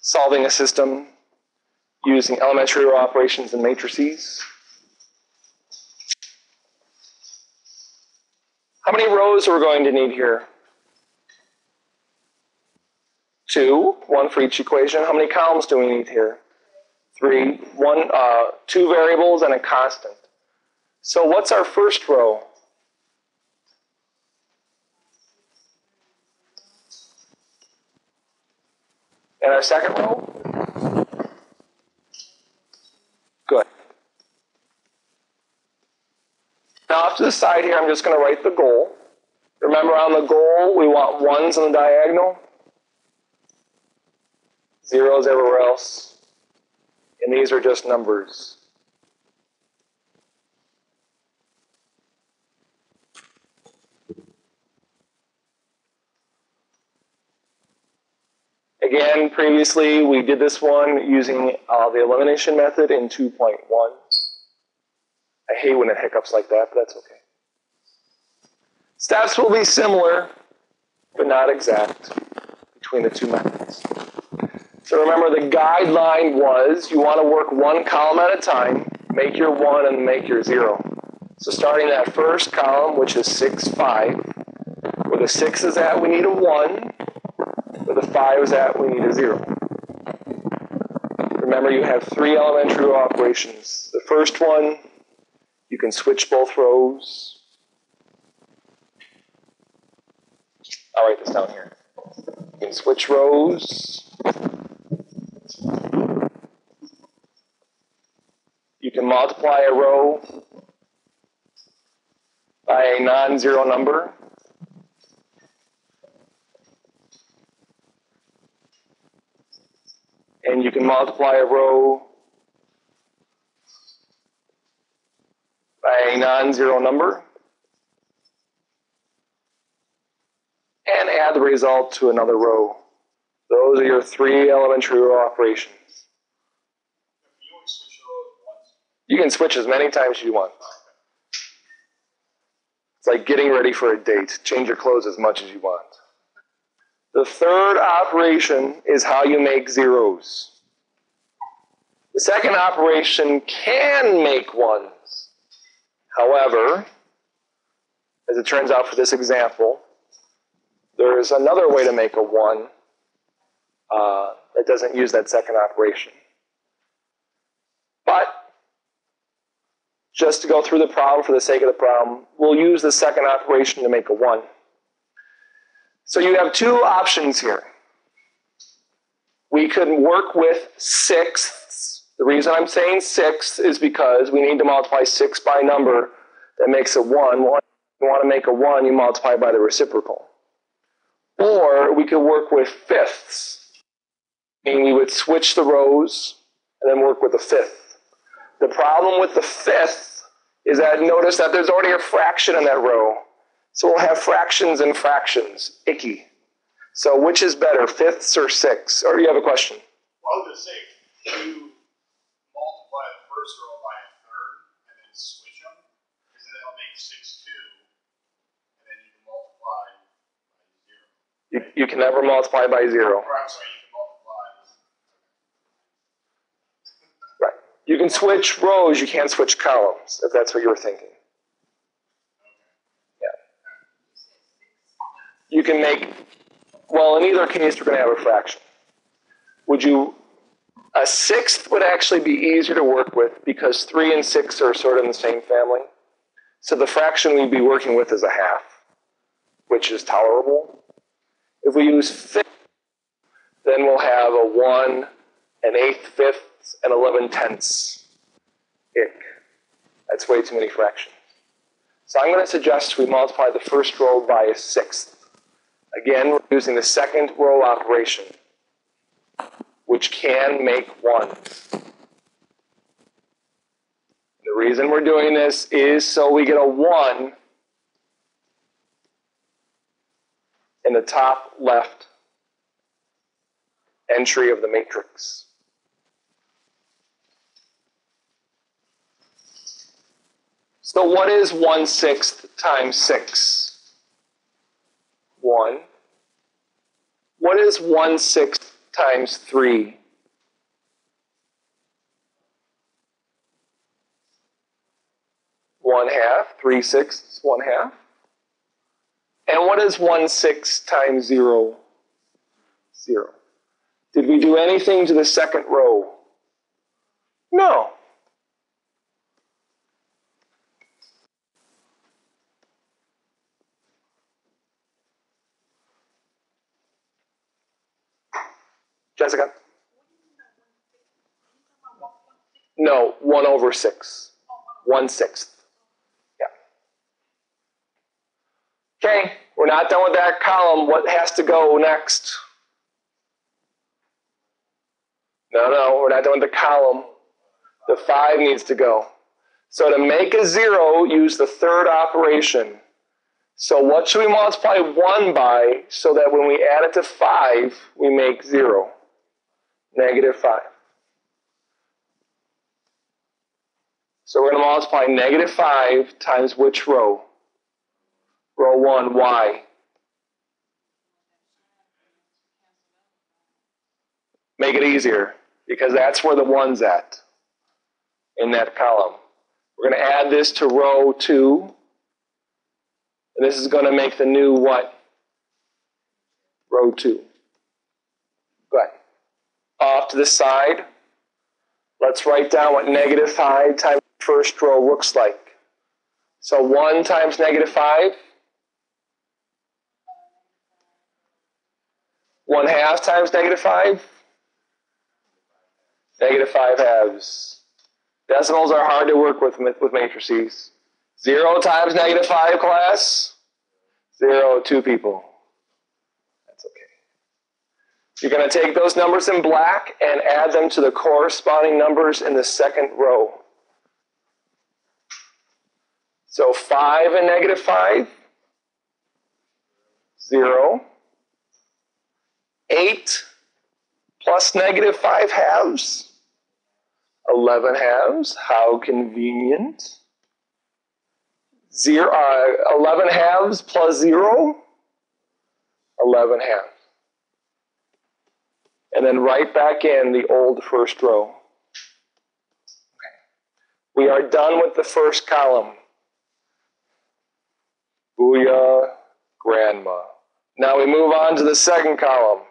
solving a system using elementary row operations and matrices. How many rows are we going to need here? 2, 1 for each equation. How many columns do we need here? 3, 2 variables and a constant. So what's our first row? And our second row? Good. Now off to the side here, I'm just going to write the goal. Remember on the goal, we want 1s on the diagonal, 0s everywhere else. And these are just numbers. Again, previously we did this one using the elimination method in 2.1. I hate when it hiccups like that, but that's okay. Steps will be similar, but not exact between the two methods. So remember, the guideline was you want to work 1 column at a time, make your 1 and make your 0. So starting that first column, which is 6, 5, where the 6 is at, we need a 1. Where the 5 is at, we need a 0. Remember, you have 3 elementary row operations. The first one, you can switch both rows. I'll write this down here. You can switch rows. You can multiply a row by a non-zero number. And you can multiply a row by a non-zero number. And add the result to another row. Those are your 3 elementary row operations. Can you only switch rows once? You can switch as many times as you want. It's like getting ready for a date. Change your clothes as much as you want. The third operation is how you make zeros. The second operation can make 1s. However, as it turns out for this example, there is another way to make a 1 that doesn't use that second operation. But just to go through the problem for the sake of the problem, we'll use the second operation to make a 1. So you have 2 options here. We could work with sixths. The reason I'm saying sixths is because we need to multiply 6 by a number that makes a 1. Well, if you want to make a 1, you multiply by the reciprocal. Or we could work with fifths, meaning we would switch the rows and then work with a fifth. The problem with the fifth is that notice that there's already a fraction in that row. So we'll have fractions and fractions. Icky. So which is better, fifths or sixths? Or do you have a question? Well, I was going to say, can you multiply the first row by a third and then switch them? Because then that'll make 6, 2, and then you can multiply by 0. You can never multiply by 0. Or I'm sorry, you can multiply. Right. You can switch rows, you can't switch columns, if that's what you were thinking. You can make, well, in either case, we're going to have a fraction. A sixth would actually be easier to work with because 3 and 6 are sort of in the same family. So the fraction we'd be working with is a half, which is tolerable. If we use fifth, then we'll have a 1, an 8th, fifths, and 11 tenths. Ick. That's way too many fractions. So I'm going to suggest we multiply the first row by a sixth. Again, we're using the second row operation, which can make 1. The reason we're doing this is so we get a 1 in the top left entry of the matrix. So what is 1/6 times 6? 1. What is 1/6 times 3. One half, 3/6, 1/2. And what is 1/6 times 0? 0. Did we do anything to the second row? No. Jessica? No, 1/6. 1/6. Yeah. Okay, we're not done with that column. What has to go next? No, we're not done with the column. The 5 needs to go. So to make a 0, use the third operation. So what should we multiply 1 by so that when we add it to 5, we make 0? -5. So we're going to multiply -5 times which row? Row 1, why? Make it easier, because that's where the 1's at, in that column. We're going to add this to row 2, and this is going to make the new what? Row 2. Go ahead. Off to the side, let's write down what -5 times first row looks like. So 1 times -5, 1/2 times -5, -5/2. Decimals are hard to work with matrices. 0 times -5, class? 0, 2 people. That's okay. You're going to take those numbers in black and add them to the corresponding numbers in the second row. So 5 and -5, 0. 8 plus -5/2, 11/2. How convenient. 11/2 plus 0, 11/2. And then right back in the old first row. Okay. We are done with the first column. Booyah, grandma. Now we move on to the second column.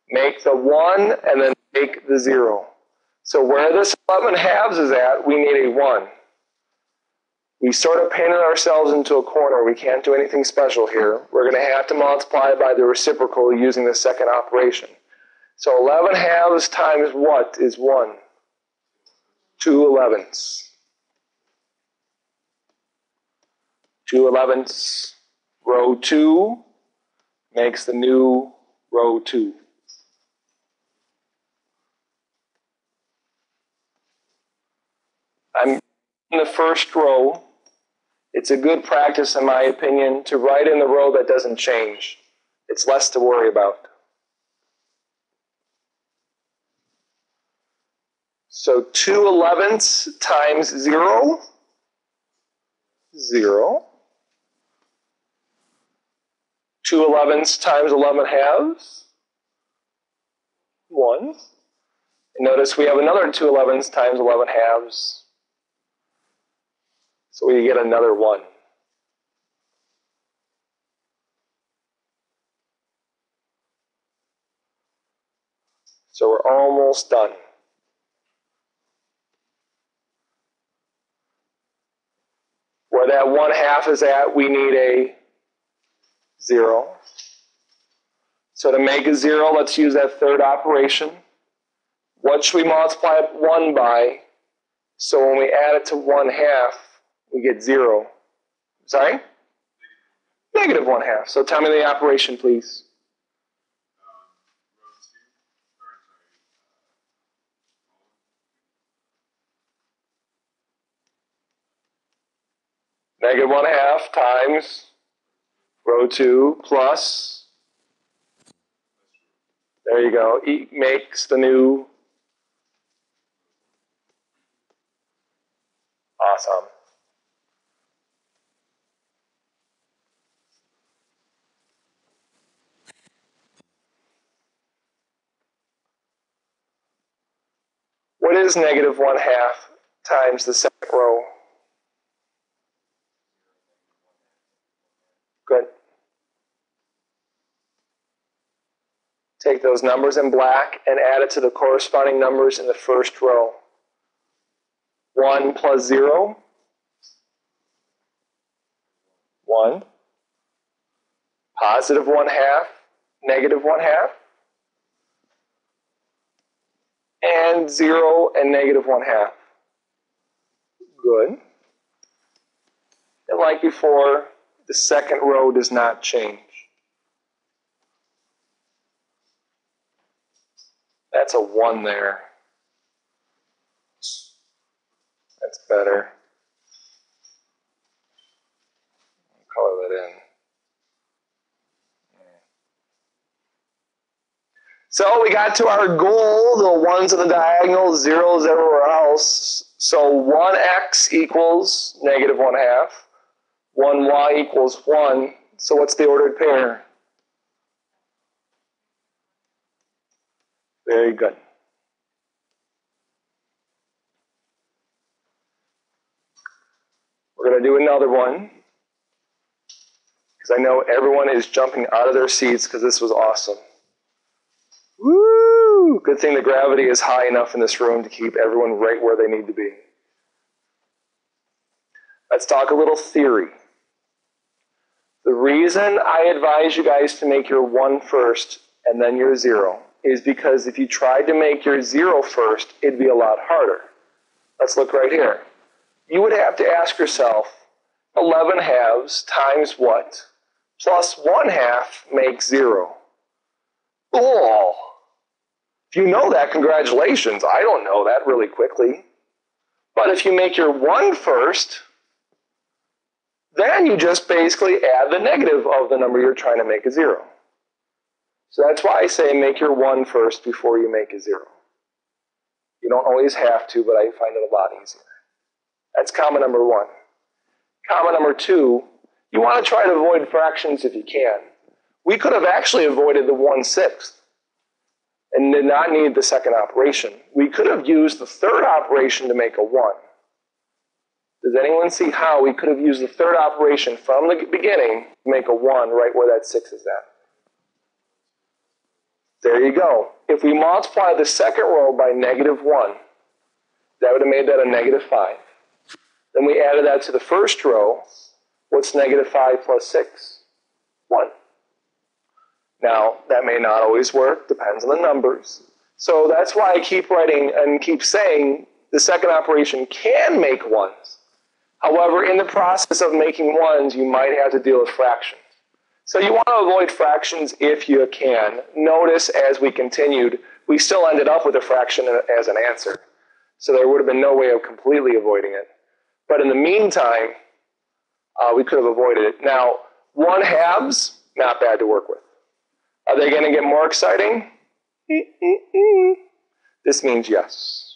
Make the 1 and then make the 0. So where this 11/2 is at, we need a 1. We sort of painted ourselves into a corner. We can't do anything special here. We're going to have to multiply by the reciprocal using the second operation. So 11/2 times what is 1? 2 11ths. 2 11ths. Row 2 makes the new row 2. I'm in the first row. It's a good practice, in my opinion, to write in the row that doesn't change. It's less to worry about. So 2 11ths times 0, 0. 2 11ths times 11/2, 1. And notice we have another 2 11ths times 11/2. So we get another 1. So we're almost done. Where that 1/2 is at, we need a 0. So to make a 0, let's use that third operation. What should we multiply 1 by? So when we add it to 1/2, we get 0. Sorry? -1/2. So tell me the operation, please. -1/2 times row 2 plus, there you go, makes the new, awesome. What is negative 1/2 times the second row? Good. Take those numbers in black and add it to the corresponding numbers in the first row. 1 plus 0, 1. Positive 1/2, negative 1/2, and 0 and negative 1/2. Good. And like before, the second row does not change. That's a 1 there. That's better. I'll color that in. So we got to our goal, the 1's on the diagonal, 0's everywhere else. So 1x equals negative 1/2. 1y equals 1. So what's the ordered pair? Very good. We're going to do another one, because I know everyone is jumping out of their seats because this was awesome. Woo! Good thing the gravity is high enough in this room to keep everyone right where they need to be. Let's talk a little theory. The reason I advise you guys to make your 1 first and then your 0 is because if you tried to make your 0 first, it'd be a lot harder. Let's look right here. You would have to ask yourself, 11/2 times what? Plus 1/2 makes 0. Oh! If you know that, congratulations. I don't know that really quickly. But if you make your 1 first, then you just basically add the negative of the number you're trying to make a 0. So that's why I say make your 1 first before you make a 0. You don't always have to, but I find it a lot easier. That's comment number 1. Comment number 2, you want to try to avoid fractions if you can. We could have actually avoided the 1/6 and did not need the second operation. We could have used the third operation to make a 1. Does anyone see how we could have used the third operation from the beginning to make a 1 right where that 6 is at? There you go. If we multiply the second row by negative 1, that would have made that a negative 5. Then we added that to the first row. What's negative 5 plus 6? 1. Now, that may not always work, depends on the numbers. So that's why I keep writing and keep saying the second operation can make 1s. However, in the process of making 1s, you might have to deal with fractions. So you want to avoid fractions if you can. Notice as we continued, we still ended up with a fraction as an answer. So there would have been no way of completely avoiding it. But in the meantime, we could have avoided it. Now, 1/2s, not bad to work with. Are they going to get more exciting? This means yes.